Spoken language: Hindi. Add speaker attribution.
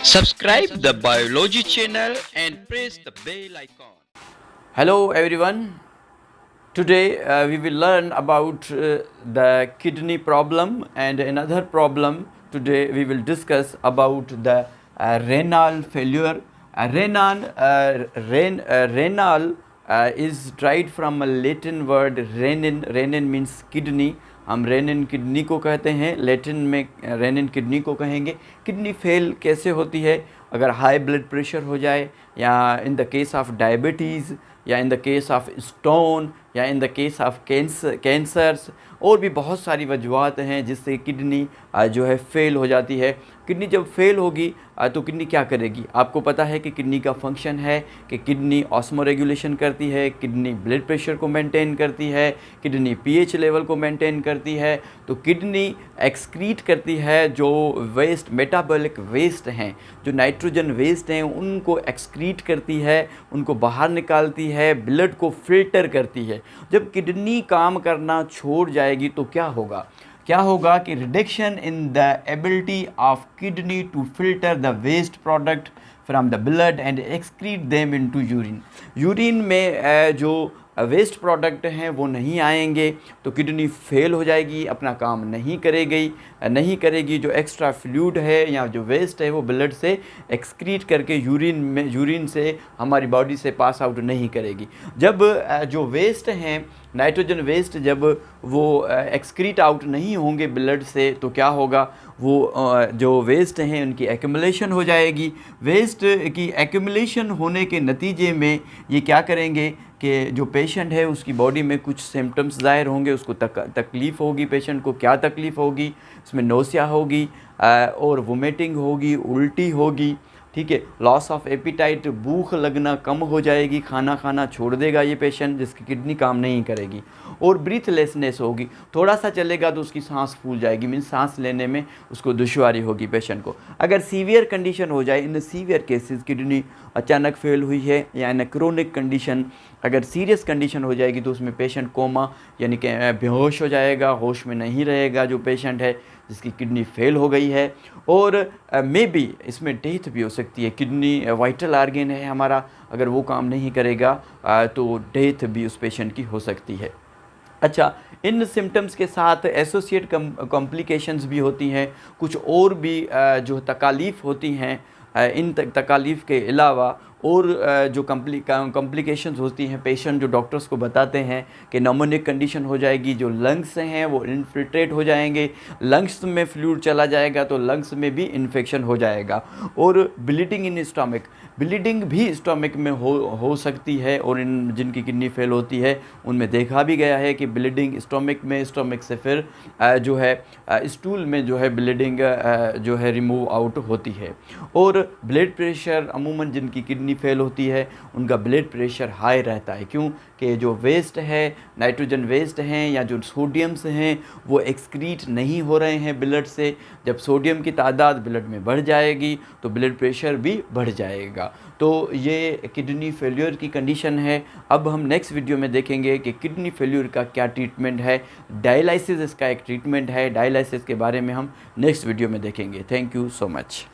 Speaker 1: Subscribe the biology channel and press the bell icon.
Speaker 2: Hello everyone. Today we will learn about the kidney problem and another problem. Today we will discuss about the renal failure. Renal is derived from a Latin word renin. Renin means kidney. हम रेनिन किडनी को कहते हैं, लैटिन में रेनिन किडनी को कहेंगे। किडनी फेल कैसे होती है? अगर हाई ब्लड प्रेशर हो जाए, या in the case of diabetes, या in the case of stone, या in the case of cancers, और भी बहुत सारी वजूहत हैं जिससे किडनी जो है फेल हो जाती है। किडनी जब फेल होगी तो किडनी क्या करेगी? आपको पता है कि किडनी का फंक्शन है कि किडनी ऑस्मो रेगुलेशन करती है, किडनी ब्लड प्रेशर को मेंटेन करती है, किडनी पीएच लेवल को मेंटेन करती है। तो किडनी एक्सक्रीट करती है जो वेस्ट, मेटाबॉलिक वेस्ट हैं, जो नाइट्रोजन वेस्ट हैं, उनको एक्सक्रीट करती है, उनको बाहर निकालती है, ब्लड को फिल्टर करती है। जब किडनी काम करना छोड़ जाएगी तो क्या होगा? कि reduction in the ability of kidney to filter the waste product from the blood and excrete them into urine. Urine में जो वेस्ट प्रोडक्ट हैं वो नहीं आएंगे तो किडनी फेल हो जाएगी, अपना काम नहीं करेगी। जो एक्स्ट्रा फ्लूइड है या जो वेस्ट है वो ब्लड से एक्सक्रीट करके यूरिन से हमारी बॉडी से पास आउट नहीं करेगी। जब जो वेस्ट हैं, नाइट्रोजन वेस्ट, जब वो एक्सक्रीट आउट नहीं होंगे ब्लड से तो क्या होगा? वो जो वेस्ट हैं उनकी एक्यूमुलेशन हो जाएगी। वेस्ट की एक्यूमुलेशन होने के नतीजे में ये क्या करेंगे कि जो पेशेंट है उसकी बॉडी में कुछ सिम्टम्स ज़ाहिर होंगे, उसको तकलीफ़ होगी। पेशेंट को क्या तकलीफ़ होगी? इसमें नोसिया होगी और वोमिटिंग होगी, उल्टी होगी, ठीक है। लॉस ऑफ एपिटाइट, भूख लगना कम हो जाएगी, खाना खाना छोड़ देगा ये पेशेंट, जिसकी किडनी काम नहीं करेगी। और ब्रीथलेसनेस होगी, थोड़ा सा चलेगा तो उसकी सांस फूल जाएगी, मीन्स सांस लेने में उसको दुश्वारी होगी पेशेंट को। अगर सीवियर कंडीशन हो जाए, इन सीवियर केसेस किडनी अचानक फेल हुई है या इन क्रोनिक कंडीशन, अगर सीरियस कंडीशन हो जाएगी तो उसमें पेशेंट कोमा यानी कि बेहोश हो जाएगा, होश में नहीं रहेगा जो पेशेंट है जिसकी किडनी फेल हो गई है। और मे बी इसमें डेथ भी हो सकती है। किडनी वाइटल आर्गन है हमारा, अगर वो काम नहीं करेगा तो डेथ भी उस पेशेंट की हो सकती है। अच्छा, इन सिम्टम्स के साथ एसोसिएट कॉम्प्लिकेशंस भी होती हैं, कुछ और भी जो तकालीफ़ होती हैं। इन तकालीफ़ के अलावा और जो कॉम्प्लिकेशंस होती हैं, पेशेंट जो डॉक्टर्स को बताते हैं कि नमोनिक कंडीशन हो जाएगी, जो लंग्स हैं वो इन्फिल्ट्रेट हो जाएंगे, लंग्स में फ्लूइड चला जाएगा तो लंग्स में भी इन्फेक्शन हो जाएगा। और ब्लीडिंग इन स्टमक, ब्लीडिंग भी स्टमक में हो सकती है। और इन जिनकी किडनी फेल होती है उनमें देखा भी गया है कि ब्लीडिंग स्टमक में, स्टमक से फिर जो है स्टूल में जो है ब्लीडिंग जो है रिमूव आउट होती है। और ब्लड प्रेशर, अमूमन जिनकी किडनी फेल होती है उनका ब्लड प्रेशर हाई रहता है। क्यों? कि जो वेस्ट है, नाइट्रोजन वेस्ट हैं या जो सोडियम्स हैं वो एक्सक्रीट नहीं हो रहे हैं ब्लड से। जब सोडियम की तादाद ब्लड में बढ़ जाएगी तो ब्लड प्रेशर भी बढ़ जाएगा। तो ये किडनी फेल्योर की कंडीशन है। अब हम नेक्स्ट वीडियो में देखेंगे कि किडनी फेल्योर का क्या ट्रीटमेंट है। डायलिसिस इसका एक ट्रीटमेंट है। डायलिसिस के बारे में हम नेक्स्ट वीडियो में देखेंगे। Thank you so much.